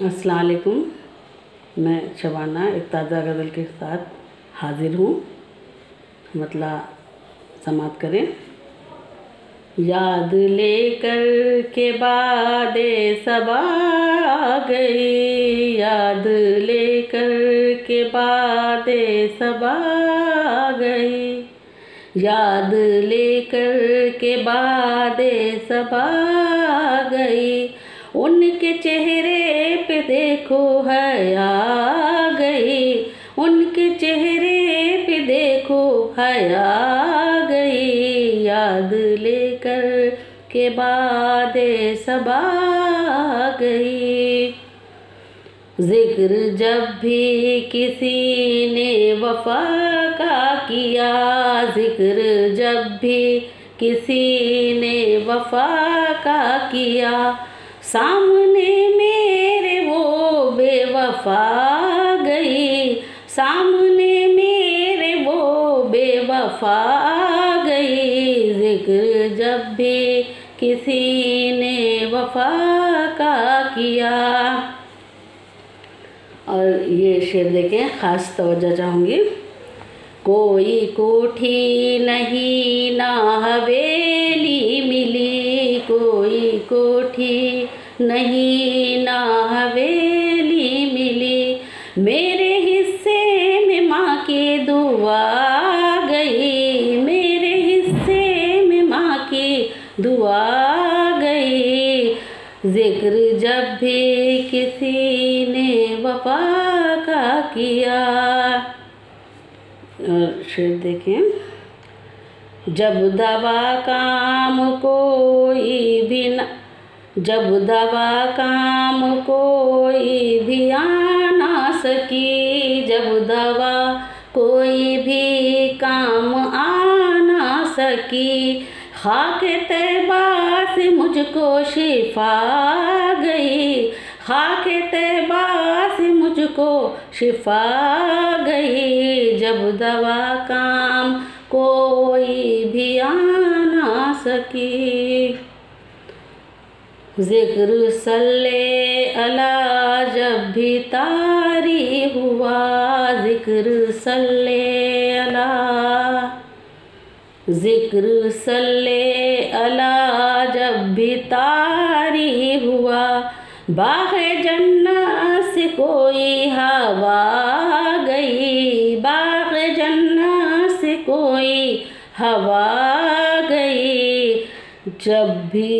अस्सलाम वालेकुम। मैं शबाना एक ताज़ा गज़ल के साथ हाज़िर हूँ। मतलब समात करें। याद लेकर के बादे सबा आ गई, याद लेकर के बादे सबा आ गई, याद लेकर के बादे सबा आ गई, उनके चेहरे पे देखो हया आ गई, उनके चेहरे पे देखो हया आ गई, याद लेकर के बादे सबा आ गई। जिक्र जब भी किसी ने वफा का किया, जिक्र जब भी किसी ने वफा का किया, सामने मेरे वो बेवफा गई, सामने मेरे वो बेवफा गई, जिक्र जब भी किसी ने वफा का किया। और ये शेर देखें, ख़ास तवज्जो चाहूँगी। कोई कोठी नहीं ना हवेली मिली, कोई कोठी नहीं ना हवेली मिली, मेरे हिस्से में माँ की दुआ गई, मेरे हिस्से में माँ की दुआ गई, जिक्र जब भी किसी ने वफा का किया। और शेर देखें। जब दवा काम कोई भी न, जब दवा काम कोई भी आ ना सकी, जब दवा कोई भी काम आ ना सकी, खाक तैबा से मुझको शिफा गई, खाक तैबा से मुझको शिफा गई, जब दवा काम कोई भी आ ना सकी, जिक्र सल्ले अला जब भी तारी हुआ, जिक्र सल्ले अला, जिक्र सल्ले अला जब भी तारी हुआ, बाग़ जन्नत से कोई हवा गई, बाग़ जन्नत से कोई हवा गई, जब भी